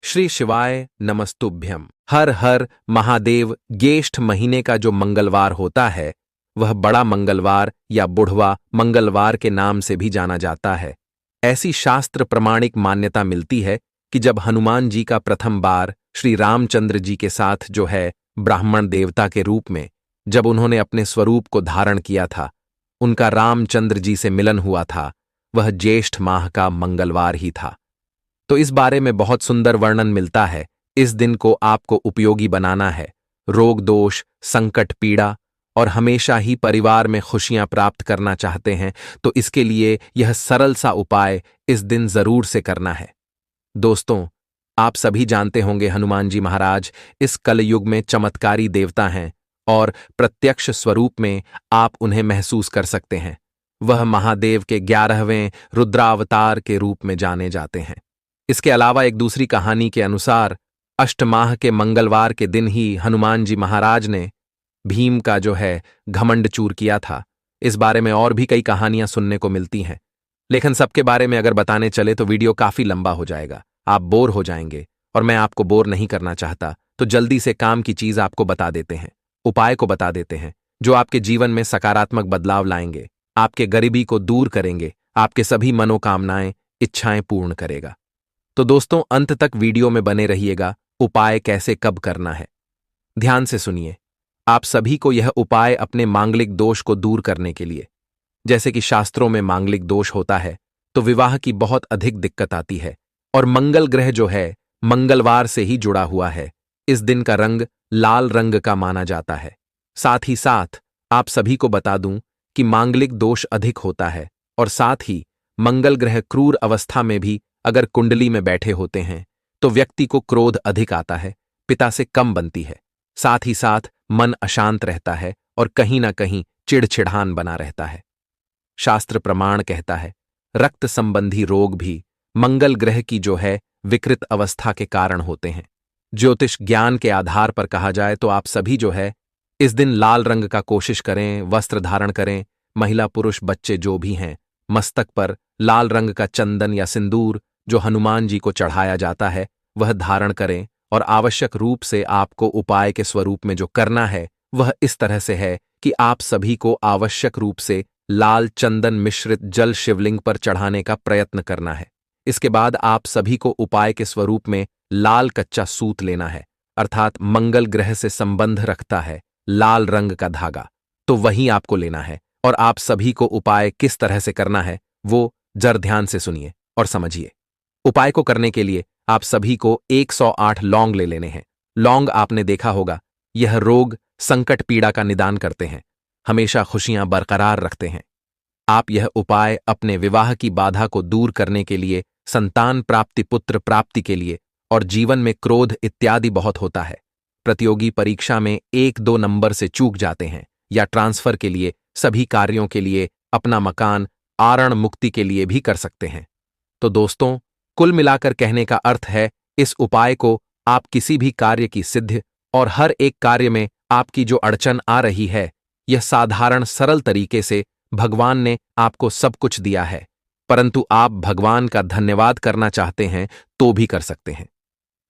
श्री शिवाय नमस्तुभ्यम। हर हर महादेव। ज्येष्ठ महीने का जो मंगलवार होता है वह बड़ा मंगलवार या बुढ़वा मंगलवार के नाम से भी जाना जाता है। ऐसी शास्त्र प्रमाणिक मान्यता मिलती है कि जब हनुमान जी का प्रथम बार श्री रामचंद्र जी के साथ जो है ब्राह्मण देवता के रूप में जब उन्होंने अपने स्वरूप को धारण किया था, उनका रामचंद्र जी से मिलन हुआ था, वह ज्येष्ठ माह का मंगलवार ही था। तो इस बारे में बहुत सुंदर वर्णन मिलता है। इस दिन को आपको उपयोगी बनाना है। रोग दोष, संकट, पीड़ा और हमेशा ही परिवार में खुशियां प्राप्त करना चाहते हैं तो इसके लिए यह सरल सा उपाय इस दिन जरूर से करना है। दोस्तों, आप सभी जानते होंगे हनुमान जी महाराज इस कलयुग में चमत्कारी देवता हैं और प्रत्यक्ष स्वरूप में आप उन्हें महसूस कर सकते हैं। वह महादेव के 11वें रुद्रावतार के रूप में जाने जाते हैं। इसके अलावा एक दूसरी कहानी के अनुसार अष्टमाह के मंगलवार के दिन ही हनुमान जी महाराज ने भीम का जो है घमंड चूर किया था। इस बारे में और भी कई कहानियां सुनने को मिलती हैं, लेकिन सबके बारे में अगर बताने चले तो वीडियो काफी लंबा हो जाएगा, आप बोर हो जाएंगे और मैं आपको बोर नहीं करना चाहता। तो जल्दी से काम की चीज आपको बता देते हैं, उपाय को बता देते हैं जो आपके जीवन में सकारात्मक बदलाव लाएंगे, आपके गरीबी को दूर करेंगे, आपके सभी मनोकामनाएं इच्छाएं पूर्ण करेगा। तो दोस्तों, अंत तक वीडियो में बने रहिएगा। उपाय कैसे कब करना है ध्यान से सुनिए। आप सभी को यह उपाय अपने मांगलिक दोष को दूर करने के लिए, जैसे कि शास्त्रों में मांगलिक दोष होता है तो विवाह की बहुत अधिक दिक्कत आती है और मंगल ग्रह जो है मंगलवार से ही जुड़ा हुआ है। इस दिन का रंग लाल रंग का माना जाता है। साथ ही साथ आप सभी को बता दूं कि मांगलिक दोष अधिक होता है और साथ ही मंगल ग्रह क्रूर अवस्था में भी अगर कुंडली में बैठे होते हैं तो व्यक्ति को क्रोध अधिक आता है, पिता से कम बनती है, साथ ही साथ मन अशांत रहता है और कहीं ना कहीं चिड़चिड़ान बना रहता है। शास्त्र प्रमाण कहता है रक्त संबंधी रोग भी मंगल ग्रह की जो है विकृत अवस्था के कारण होते हैं। ज्योतिष ज्ञान के आधार पर कहा जाए तो आप सभी जो है इस दिन लाल रंग का कोशिश करें, वस्त्र धारण करें। महिला पुरुष बच्चे जो भी हैं मस्तक पर लाल रंग का चंदन या सिंदूर जो हनुमान जी को चढ़ाया जाता है वह धारण करें। और आवश्यक रूप से आपको उपाय के स्वरूप में जो करना है वह इस तरह से है कि आप सभी को आवश्यक रूप से लाल चंदन मिश्रित जल शिवलिंग पर चढ़ाने का प्रयत्न करना है। इसके बाद आप सभी को उपाय के स्वरूप में लाल कच्चा सूत लेना है, अर्थात मंगल ग्रह से संबंध रखता है लाल रंग का धागा, तो वही आपको लेना है। और आप सभी को उपाय किस तरह से करना है वो जरा ध्यान से सुनिए और समझिए। उपाय को करने के लिए आप सभी को 108 लौंग ले लेने हैं। लौंग आपने देखा होगा यह रोग संकट पीड़ा का निदान करते हैं, हमेशा खुशियां बरकरार रखते हैं। आप यह उपाय अपने विवाह की बाधा को दूर करने के लिए, संतान प्राप्ति, पुत्र प्राप्ति के लिए और जीवन में क्रोध इत्यादि बहुत होता है, प्रतियोगी परीक्षा में 1-2 नंबर से चूक जाते हैं या ट्रांसफर के लिए, सभी कार्यों के लिए, अपना मकान, आरण मुक्ति के लिए भी कर सकते हैं। तो दोस्तों, कुल मिलाकर कहने का अर्थ है इस उपाय को आप किसी भी कार्य की सिद्धि और हर एक कार्य में आपकी जो अड़चन आ रही है, यह साधारण सरल तरीके से भगवान ने आपको सब कुछ दिया है, परंतु आप भगवान का धन्यवाद करना चाहते हैं तो भी कर सकते हैं।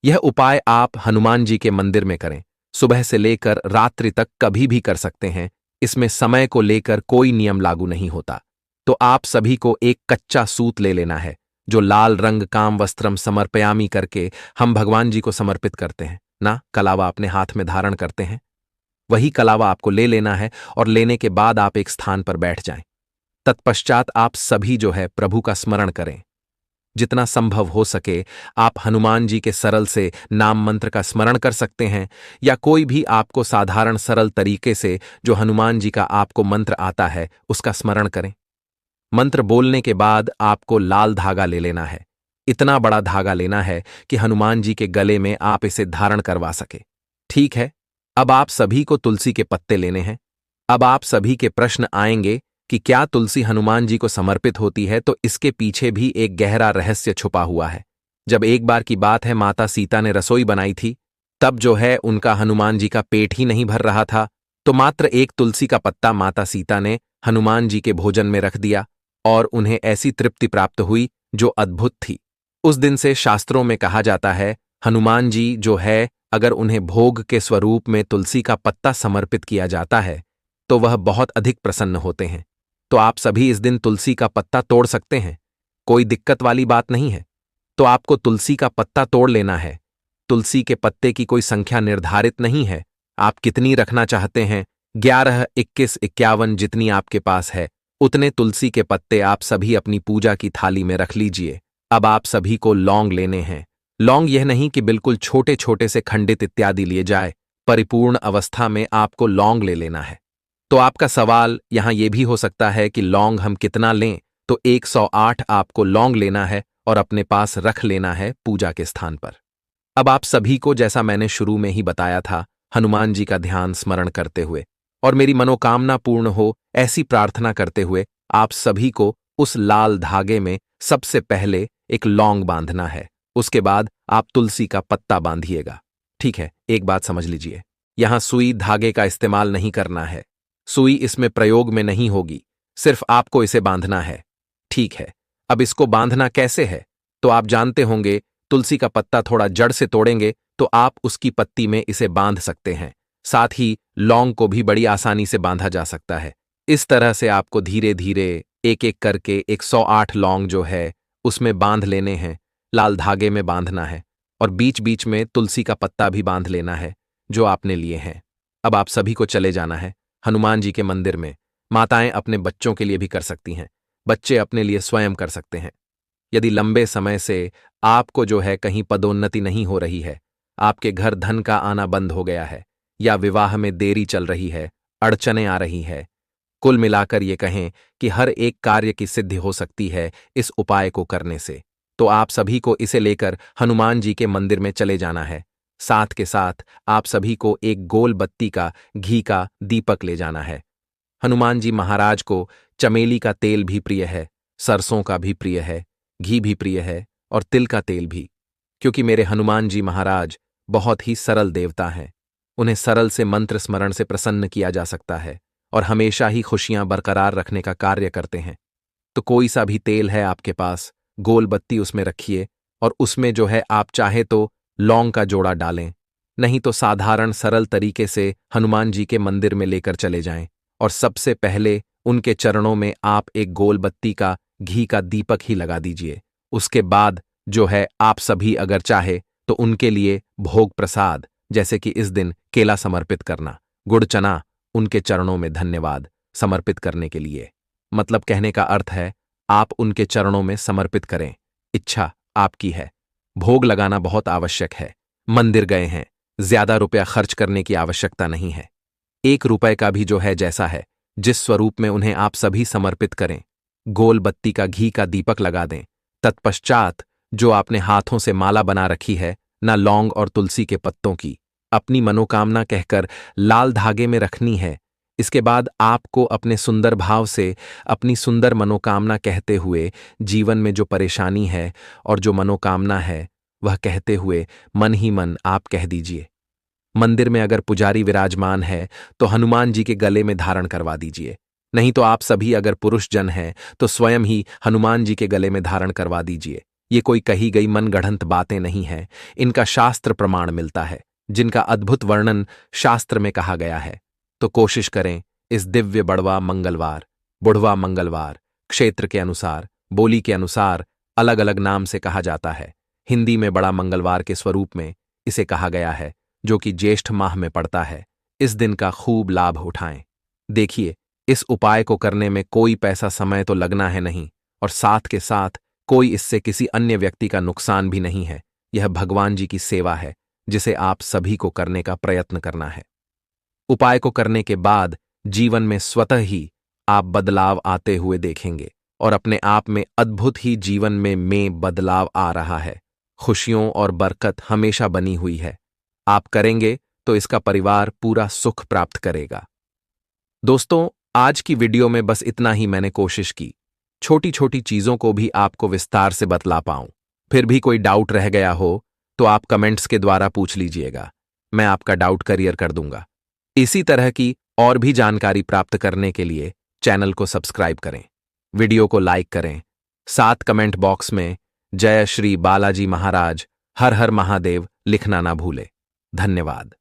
यह उपाय आप हनुमान जी के मंदिर में करें, सुबह से लेकर रात्रि तक कभी भी कर सकते हैं। इसमें समय को लेकर कोई नियम लागू नहीं होता। तो आप सभी को एक कच्चा सूत ले लेना है जो लाल रंग काम वस्त्रम समर्पयामी करके हम भगवान जी को समर्पित करते हैं ना, कलावा अपने हाथ में धारण करते हैं, वही कलावा आपको ले लेना है। और लेने के बाद आप एक स्थान पर बैठ जाएं। तत्पश्चात आप सभी जो है प्रभु का स्मरण करें। जितना संभव हो सके आप हनुमान जी के सरल से नाम मंत्र का स्मरण कर सकते हैं या कोई भी आपको साधारण सरल तरीके से जो हनुमान जी का आपको मंत्र आता है उसका स्मरण करें। मंत्र बोलने के बाद आपको लाल धागा ले लेना है। इतना बड़ा धागा लेना है कि हनुमान जी के गले में आप इसे धारण करवा सके। ठीक है, अब आप सभी को तुलसी के पत्ते लेने हैं। अब आप सभी के प्रश्न आएंगे कि क्या तुलसी हनुमान जी को समर्पित होती है, तो इसके पीछे भी एक गहरा रहस्य छुपा हुआ है। जब एक बार की बात है माता सीता ने रसोई बनाई थी, तब जो है उनका हनुमान जी का पेट ही नहीं भर रहा था, तो मात्र एक तुलसी का पत्ता माता सीता ने हनुमान जी के भोजन में रख दिया और उन्हें ऐसी तृप्ति प्राप्त हुई जो अद्भुत थी। उस दिन से शास्त्रों में कहा जाता है हनुमान जी जो है, अगर उन्हें भोग के स्वरूप में तुलसी का पत्ता समर्पित किया जाता है तो वह बहुत अधिक प्रसन्न होते हैं। तो आप सभी इस दिन तुलसी का पत्ता तोड़ सकते हैं, कोई दिक्कत वाली बात नहीं है। तो आपको तुलसी का पत्ता तोड़ लेना है। तुलसी के पत्ते की कोई संख्या निर्धारित नहीं है, आप कितनी रखना चाहते हैं, 11, 21, 51 जितनी आपके पास है उतने तुलसी के पत्ते आप सभी अपनी पूजा की थाली में रख लीजिए। अब आप सभी को लौंग लेने हैं। लौंग यह नहीं कि बिल्कुल छोटे छोटे से खंडित इत्यादि लिए जाए, परिपूर्ण अवस्था में आपको लौंग ले लेना है। तो आपका सवाल यहां यह भी हो सकता है कि लौंग हम कितना लें, तो 108 आपको लौंग लेना है और अपने पास रख लेना है पूजा के स्थान पर। अब आप सभी को, जैसा मैंने शुरू में ही बताया था, हनुमान जी का ध्यान स्मरण करते हुए और मेरी मनोकामना पूर्ण हो ऐसी प्रार्थना करते हुए आप सभी को उस लाल धागे में सबसे पहले एक लौंग बांधना है। उसके बाद आप तुलसी का पत्ता बांधिएगा। ठीक है, एक बात समझ लीजिए, यहां सुई धागे का इस्तेमाल नहीं करना है, सुई इसमें प्रयोग में नहीं होगी, सिर्फ आपको इसे बांधना है। ठीक है, अब इसको बांधना कैसे है, तो आप जानते होंगे, तुलसी का पत्ता थोड़ा जड़ से तोड़ेंगे तो आप उसकी पत्ती में इसे बांध सकते हैं। साथ ही लौंग को भी बड़ी आसानी से बांधा जा सकता है। इस तरह से आपको धीरे धीरे एक एक करके 108 लौंग जो है उसमें बांध लेने हैं, लाल धागे में बांधना है और बीच बीच में तुलसी का पत्ता भी बांध लेना है जो आपने लिए हैं। अब आप सभी को चले जाना है हनुमान जी के मंदिर में। माताएं अपने बच्चों के लिए भी कर सकती हैं, बच्चे अपने लिए स्वयं कर सकते हैं। यदि लंबे समय से आपको जो है कहीं पदोन्नति नहीं हो रही है, आपके घर धन का आना बंद हो गया है या विवाह में देरी चल रही है, अड़चनें आ रही है, कुल मिलाकर ये कहें कि हर एक कार्य की सिद्धि हो सकती है इस उपाय को करने से, तो आप सभी को इसे लेकर हनुमान जी के मंदिर में चले जाना है। साथ के साथ आप सभी को एक गोल बत्ती का घी का दीपक ले जाना है। हनुमान जी महाराज को चमेली का तेल भी प्रिय है, सरसों का भी प्रिय है, घी भी प्रिय है और तिल का तेल भी, क्योंकि मेरे हनुमान जी महाराज बहुत ही सरल देवता हैं। उन्हें सरल से मंत्र स्मरण से प्रसन्न किया जा सकता है और हमेशा ही खुशियां बरकरार रखने का कार्य करते हैं। तो कोई सा भी तेल है आपके पास, गोल बत्ती उसमें रखिए और उसमें जो है आप चाहे तो लौंग का जोड़ा डालें, नहीं तो साधारण सरल तरीके से हनुमान जी के मंदिर में लेकर चले जाएं और सबसे पहले उनके चरणों में आप एक गोल बत्ती का घी का दीपक ही लगा दीजिए। उसके बाद जो है आप सभी अगर चाहे तो उनके लिए भोग प्रसाद, जैसे कि इस दिन केला समर्पित करना, गुड़ चना उनके चरणों में धन्यवाद समर्पित करने के लिए, मतलब कहने का अर्थ है आप उनके चरणों में समर्पित करें। इच्छा आपकी है, भोग लगाना बहुत आवश्यक है। मंदिर गए हैं, ज्यादा रुपया खर्च करने की आवश्यकता नहीं है। 1 रुपए का भी जो है जैसा है, जिस स्वरूप में उन्हें आप सभी समर्पित करें, गोल बत्ती का घी का दीपक लगा दें। तत्पश्चात जो आपने हाथों से माला बना रखी है ना लौंग और तुलसी के पत्तों की, अपनी मनोकामना कहकर लाल धागे में रखनी है। इसके बाद आपको अपने सुंदर भाव से अपनी सुंदर मनोकामना कहते हुए जीवन में जो परेशानी है और जो मनोकामना है वह कहते हुए मन ही मन आप कह दीजिए। मंदिर में अगर पुजारी विराजमान है तो हनुमान जी के गले में धारण करवा दीजिए, नहीं तो आप सभी अगर पुरुष जन हैं तो स्वयं ही हनुमान जी के गले में धारण करवा दीजिए। ये कोई कही गई मनगढ़ंत बातें नहीं हैं, इनका शास्त्र प्रमाण मिलता है, जिनका अद्भुत वर्णन शास्त्र में कहा गया है। तो कोशिश करें इस दिव्य बुढ़वा मंगलवार क्षेत्र के अनुसार, बोली के अनुसार अलग अलग नाम से कहा जाता है। हिंदी में बड़ा मंगलवार के स्वरूप में इसे कहा गया है, जो कि ज्येष्ठ माह में पड़ता है। इस दिन का खूब लाभ उठाएं। देखिए, इस उपाय को करने में कोई पैसा समय तो लगना है नहीं, और साथ के साथ कोई इससे किसी अन्य व्यक्ति का नुकसान भी नहीं है। यह भगवान जी की सेवा है जिसे आप सभी को करने का प्रयत्न करना है। उपाय को करने के बाद जीवन में स्वतः ही आप बदलाव आते हुए देखेंगे और अपने आप में अद्भुत ही जीवन में बदलाव आ रहा है। खुशियों और बरकत हमेशा बनी हुई है। आप करेंगे तो इसका परिवार पूरा सुख प्राप्त करेगा। दोस्तों, आज की वीडियो में बस इतना ही मैंने कोशिश की, छोटी छोटी चीजों को भी आपको विस्तार से बतला पाऊं। फिर भी कोई डाउट रह गया हो तो आप कमेंट्स के द्वारा पूछ लीजिएगा, मैं आपका डाउट क्लियर कर दूंगा। इसी तरह की और भी जानकारी प्राप्त करने के लिए चैनल को सब्सक्राइब करें, वीडियो को लाइक करें, साथ कमेंट बॉक्स में जय श्री बालाजी महाराज, हर हर महादेव लिखना ना भूले। धन्यवाद।